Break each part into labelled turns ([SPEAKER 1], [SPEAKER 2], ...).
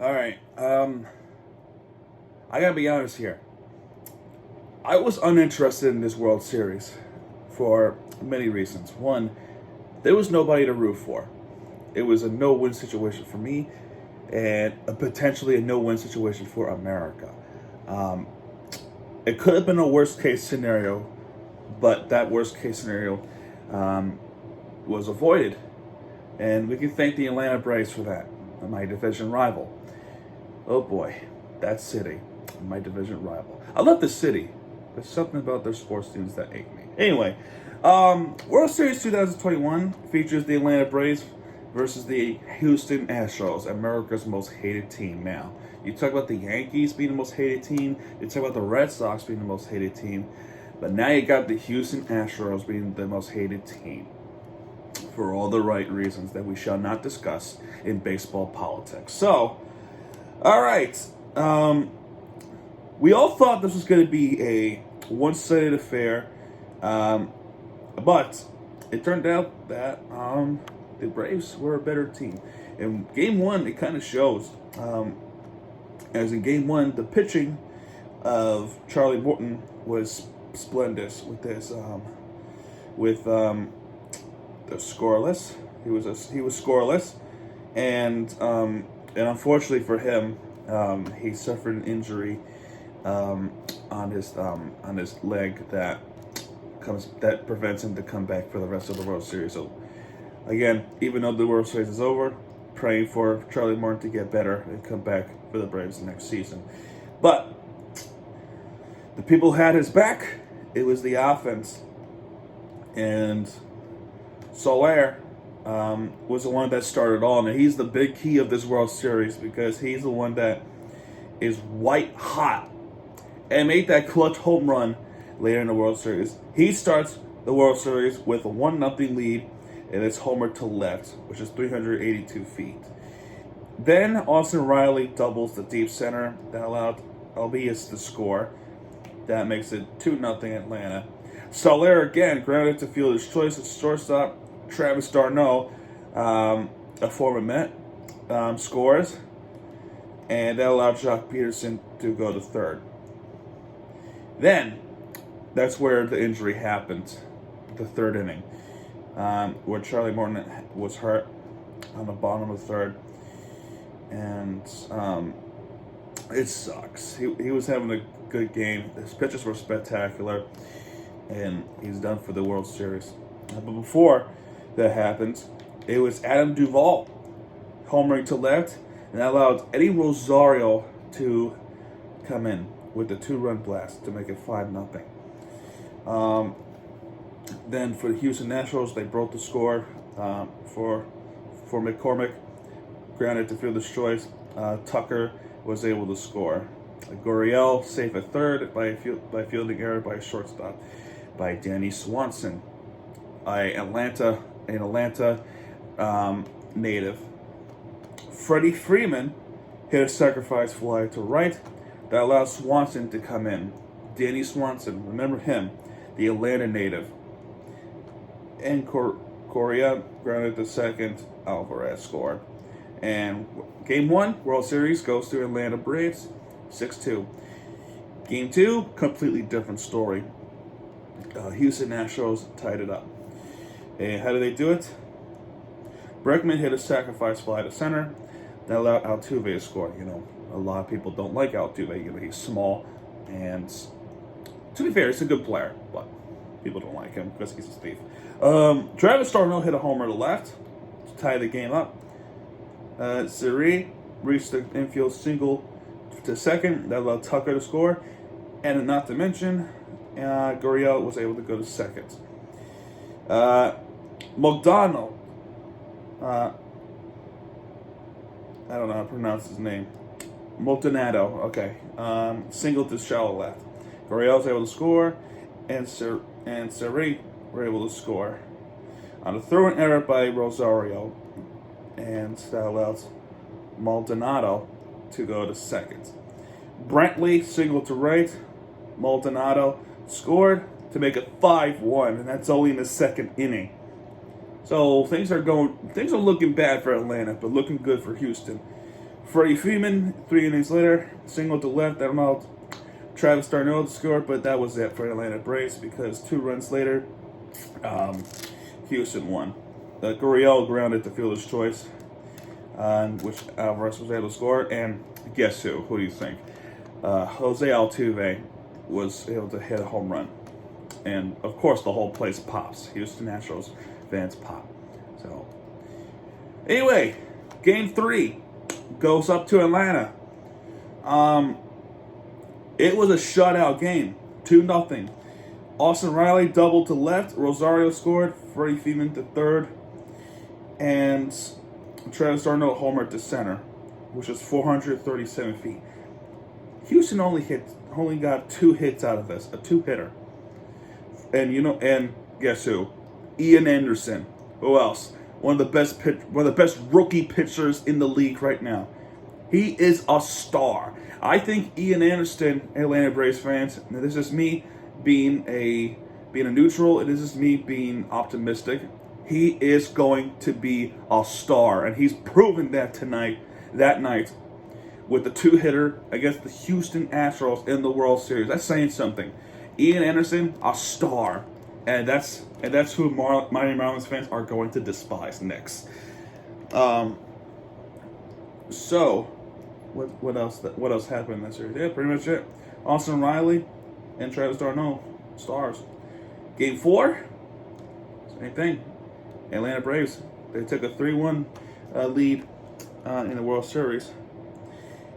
[SPEAKER 1] All right. I gotta be honest here. I was uninterested in this World Series for many reasons. One, there was nobody to root for. It was a no-win situation for me, and potentially a no-win situation for America. Um, it could have been a worst-case scenario, but that worst-case scenario um, was avoided, and we can thank the Atlanta Braves for that. My division rival. Oh boy, that city, my division rival. I love the city. There's something about their sports teams that ache me. Anyway, World Series 2021 features the Atlanta Braves versus the Houston Astros, America's most hated team. Now, you talk about the Yankees being the most hated team, you talk about the Red Sox being the most hated team, but now you got the Houston Astros being the most hated team for all the right reasons that we shall not discuss in baseball politics. So, all right. We all thought this was going to be a one-sided affair, but it turned out that the Braves were a better team. In Game 1, it kind of shows. As in Game 1, the pitching of Charlie Morton was splendid with this, the scoreless. He was scoreless, and unfortunately for him, he suffered an injury on his leg that prevents him to come back for the rest of the World Series. So again, even though the World Series is over, praying for Charlie Morton to get better and come back for the Braves next season. But the people had his back. It was the offense, and Soler was the one that started all, and he's the big key of this World Series because he's the one that is white hot and made that clutch home run later in the World Series. He starts the World Series with a 1-0 lead, and it's homer to left, which is 382 feet. Then Austin Riley doubles the deep center that allowed Albies to score. That makes it 2-0 Atlanta. Soler again grounded to fielder's choice at shortstop. Travis d'Arnaud, a former Met, scores, and that allowed Jock Peterson to go to third. Then, that's where the injury happened, the third inning, where Charlie Morton was hurt on the bottom of the third, and it sucks. He was having a good game. His pitches were spectacular, and he's done for the World Series. But before that happened, it was Adam Duvall homering to left, and that allowed Eddie Rosario to come in with the 2-run blast to make it 5-0. Then for the Houston Nationals, they broke the score for McCormick, grounded to fielder's choice. Tucker was able to score. Gurriel safe at third by fielding error by a shortstop by Danny Swanson. Atlanta native Freddie Freeman hit a sacrifice fly to right that allowed Swanson to come in. Danny Swanson, remember him, the Atlanta native. And Correa grounded to second. Alvarez scored. And Game 1, World Series, goes to Atlanta Braves, 6-2. Game 2, completely different story. Houston Astros tied it up. And how did they do it? Bregman hit a sacrifice fly to center that allowed Altuve to score. You know, a lot of people don't like Altuve. You know, he's small, and to be fair, he's a good player, but people don't like him because he's a thief. Travis d'Arnaud hit a homer to left to tie the game up. Siri reached the infield single to second that allowed Tucker to score, and not to mention, Gurriel was able to go to second. Mogdano, I don't know how to pronounce his name. Maldonado, okay. Single to shallow left. Gurriel was able to score, and Siri were able to score on a throw-in error by Rosario, and that allowed Maldonado to go to second. Brantley single to right. Maldonado scored to make it 5-1, and that's only in the second inning. So things are looking bad for Atlanta, but looking good for Houston. Freddie Freeman, 3 innings later, single to left. That allowed Travis d'Arnaud to score, but that was it for Atlanta Braves because 2 runs later, Houston won. Gurriel grounded to fielder's choice, which Alvarez was able to score. And guess who? Who do you think? Jose Altuve was able to hit a home run. And, of course, the whole place pops. Houston Astros fans pop. So, anyway, Game 3 goes up to Atlanta. It was a shutout game. 2-0. Austin Riley doubled to left. Rosario scored. Freddie Freeman to third. And Travis d'Arnaud homered to center, which is 437 feet. Houston only got 2 hits out of this, a 2-hitter. And guess who? Ian Anderson. Who else? One of the best rookie pitchers in the league right now. He is a star. I think Ian Anderson, Atlanta Braves fans, and this is me being a neutral, and this is me being optimistic. He is going to be a star, and he's proven that that night, with the 2-hitter against the Houston Astros in the World Series. That's saying something. Ian Anderson, a star, and that's who Miami Marlins fans are going to despise next. So, what else happened in that series? Yeah, pretty much it. Austin Riley and Travis d'Arnaud, stars. Game 4, same thing. Atlanta Braves, they took a 3-1 lead in the World Series.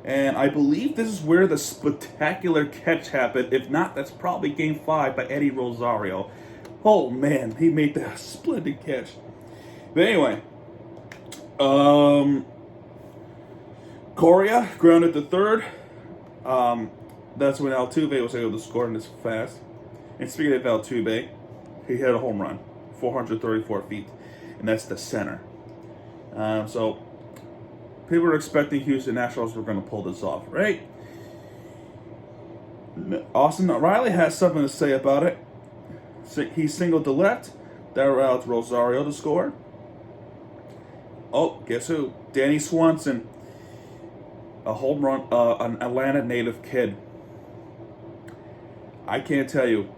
[SPEAKER 1] And I believe this is where the spectacular catch happened. If not, that's probably Game 5 by Eddie Rosario. Oh, man, he made that splendid catch. But anyway, Correa grounded to third. That's when Altuve was able to score in this fast. And speaking of Altuve, he hit a home run, 434 feet. And that's the center. So people were expecting Houston Nationals were going to pull this off, right? Austin Riley has something to say about it. He singled to left. That allowed Rosario to score. Oh, guess who? Danny Swanson, a home run, an Atlanta native kid. I can't tell you,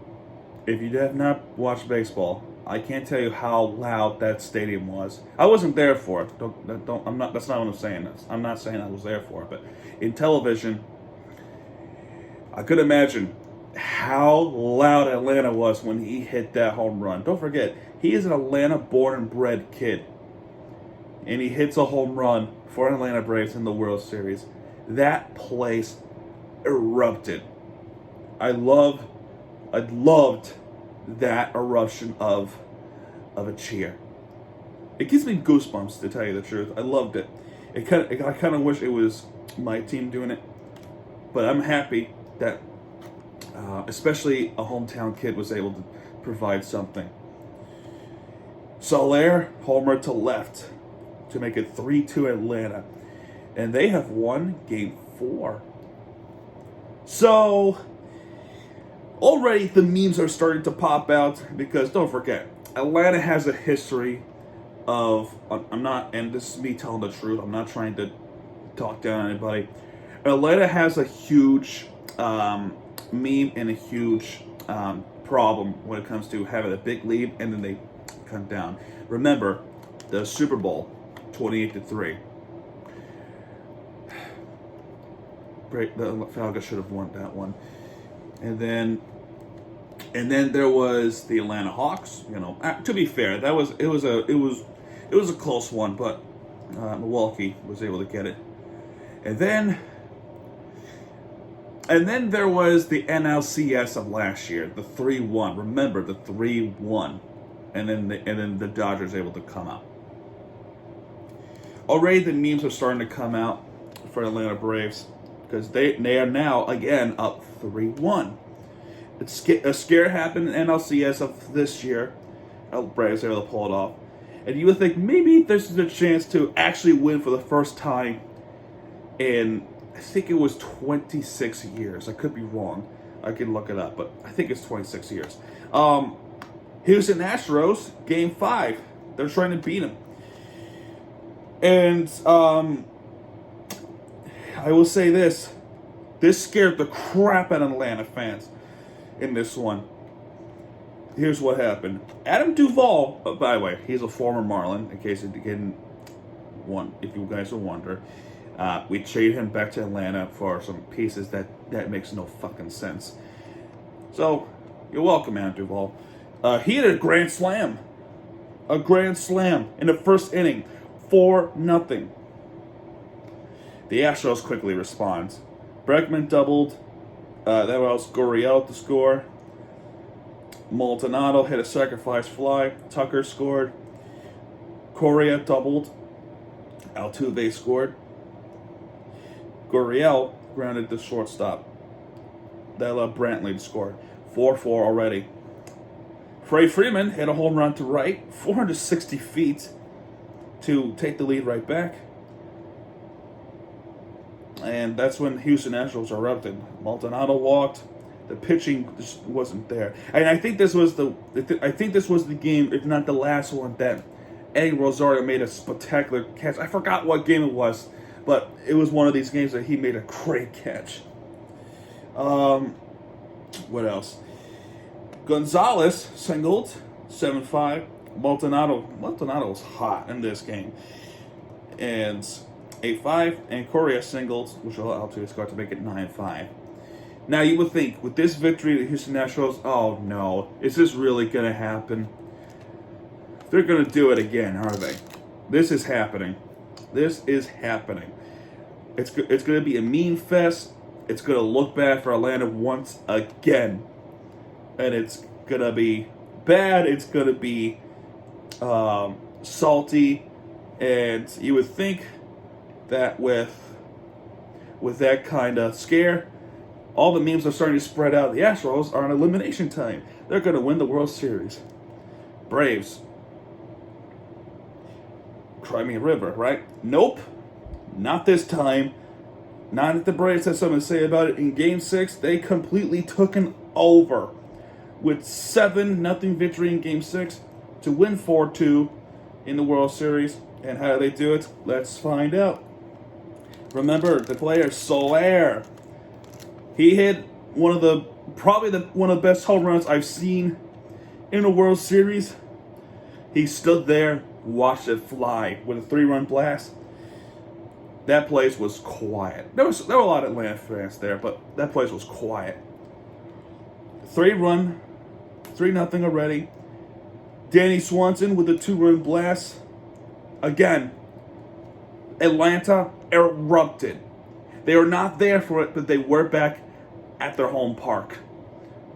[SPEAKER 1] if you have not watched baseball, I can't tell you how loud that stadium was. I wasn't there for it. That's not what I'm saying. I'm not saying I was there for it, but in television, I could imagine how loud Atlanta was when he hit that home run. Don't forget, he is an Atlanta born and bred kid, and he hits a home run for Atlanta Braves in the World Series. That place erupted. I loved that eruption of a cheer. It gives me goosebumps, to tell you the truth. I loved it. I kind of wish it was my team doing it, but I'm happy that especially a hometown kid was able to provide something. Soler homer to left to make it 3-2 Atlanta, and they have won Game 4. So already the memes are starting to pop out because don't forget, Atlanta has a history of, and this is me telling the truth, I'm not trying to talk down on anybody. Atlanta has a huge meme and a huge problem when it comes to having a big lead and then they come down. Remember, the Super Bowl, 28-3. The Falcons should have won that one. And then there was the Atlanta Hawks. To be fair, it was a close one, but Milwaukee was able to get it. And then there was the NLCS of last year, the 3-1. Remember the 3-1, and then the Dodgers able to come out. Already the memes are starting to come out for Atlanta Braves because they are now again up 3-1. A scare happened in NLCS of this year. Braves are able to pull it off. And you would think maybe this is a chance to actually win for the first time in, I think it was 26 years. I could be wrong. I can look it up, but I think it's 26 years. Houston Astros, Game 5. They're trying to beat them. And I will say this. This scared the crap out of Atlanta fans in this one. Here's what happened. Adam Duvall, by the way, he's a former Marlin, in case you didn't want, if you guys will wonder. We traded him back to Atlanta for some pieces that makes no fucking sense. So, you're welcome, Adam Duvall. He hit a grand slam. A grand slam in the first inning. 4-0. The Astros quickly respond. Bregman doubled. That was Gurriel to score. Maldonado hit a sacrifice fly. Tucker scored. Correa doubled. Altuve scored. Gurriel grounded to shortstop. That allowed Brantley to score. 4-4 already. Freddie Freeman hit a home run to right, 460 feet to take the lead right back. And that's when Houston Astros erupted. Maldonado walked. The pitching just wasn't there. And I think this was the game, if not the last one, that Eddie Rosario made a spectacular catch. I forgot what game it was, but it was one of these games that he made a great catch. What else? Gonzalez singled, 7-5. Maldonado was hot in this game. And 8-5. And Correa singled, which allowed Altuve score to make it 9-5. Now you would think, with this victory, the Houston Astros, oh no, is this really going to happen? They're going to do it again, are they? This is happening. This is happening. It's going to be a meme fest. It's going to look bad for Atlanta once again. And it's going to be bad. It's going to be salty. And you would think that with that kind of scare, all the memes are starting to spread out. The Astros are on elimination time. They're going to win the World Series. Braves. Cry me a river, right? Nope. Not this time. Not if the Braves had something to say about it. In Game 6, they completely took an over. With 7-0 victory in Game 6 to win 4-2 in the World Series. And how do they do it? Let's find out. Remember, the player Soler. He hit one of the best home runs I've seen in a World Series. He stood there, watched it fly with a 3-run blast. That place was quiet. There were a lot of Atlanta fans there, but that place was quiet. 3-0 already. Danny Swanson with a 2-run blast. Again, Atlanta erupted. They were not there for it, but they were back at their home park.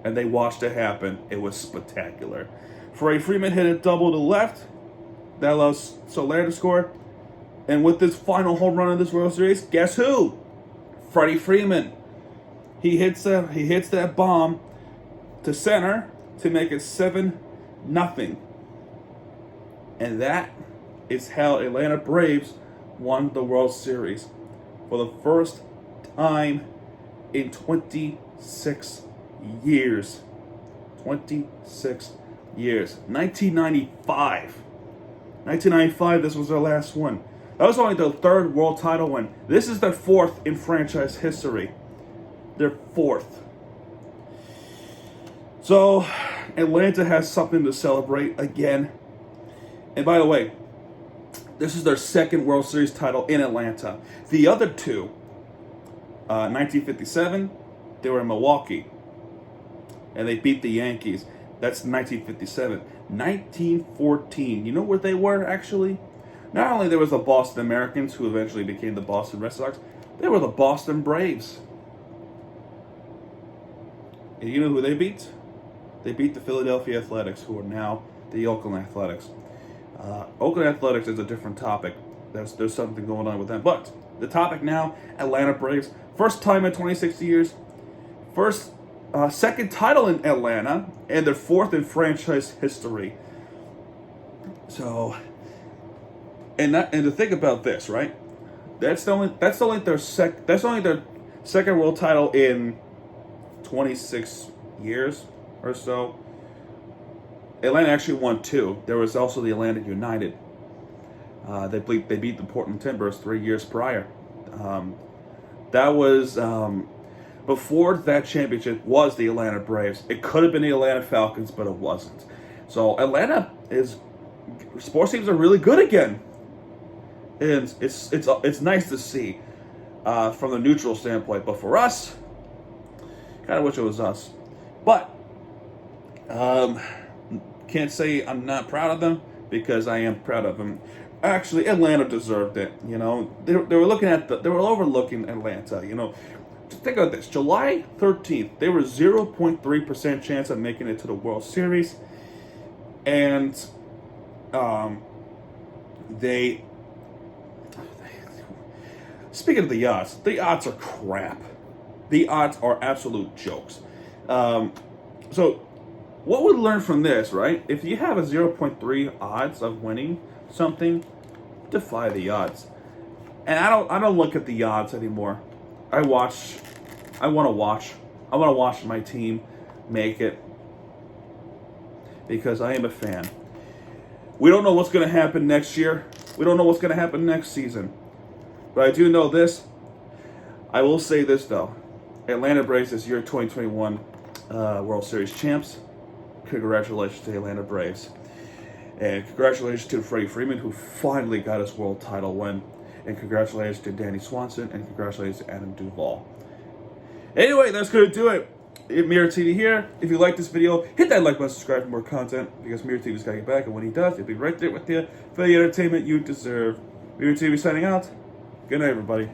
[SPEAKER 1] And they watched it happen. It was spectacular. Freddie Freeman hit a double to left. That allows Soler to score. And with this final home run of this World Series, guess who? Freddie Freeman. He hits that bomb to center to make it 7-0. And that is how Atlanta Braves won the World Series for the first time in 26 years. 26 years. 1995. 1995, this was their last one. That was only their third world title win. This is their fourth in franchise history. Their fourth. So, Atlanta has something to celebrate again. And by the way, this is their second World Series title in Atlanta. The other two, 1957, they were in Milwaukee. And they beat the Yankees. That's 1957. 1914, you know where they were actually? Not only there was the Boston Americans, who eventually became the Boston Red Sox, they were the Boston Braves. And you know who they beat? They beat the Philadelphia Athletics, who are now the Oakland Athletics. Oakland Athletics is a different topic. There's something going on with them. But the topic now, Atlanta Braves. First time in 26 years. Second title in Atlanta, and their fourth in franchise history. So, and to think about this, right? That's only their second world title in 26 years or so. Atlanta actually won 2. There was also the Atlanta United. They beat the Portland Timbers 3 years prior. That was before that championship was the Atlanta Braves. It could have been the Atlanta Falcons, but it wasn't. So Atlanta sports teams are really good again, and it's nice to see from the neutral standpoint. But for us, kind of wish it was us. But can't say I'm not proud of them, because I am proud of them. Actually, Atlanta deserved it. You know, they were overlooking Atlanta. You know, think of this: July 13th, they were 0.3% chance of making it to the World Series, and they. Speaking of the odds are crap. The odds are absolute jokes. So, what we learn from this, right? If you have a 0.3 odds of winning something, defy the odds. And I don't look at the odds anymore. I want to watch my team make it, because I am a fan. We don't know what's going to happen next year. We don't know what's going to happen next season. But I do know this. I will say this, though. Atlanta Braves this year, 2021 World Series champs. Congratulations to the Atlanta Braves. And congratulations to Freddie Freeman, who finally got his world title win. And congratulations to Danny Swanson. And congratulations to Adam Duvall. Anyway, that's going to do it. Mirror TV here. If you like this video, hit that like button, subscribe for more content, because Mirror TV's got to get back. And when he does, he'll be right there with you for the entertainment you deserve. Mirror TV signing out. Good night, everybody.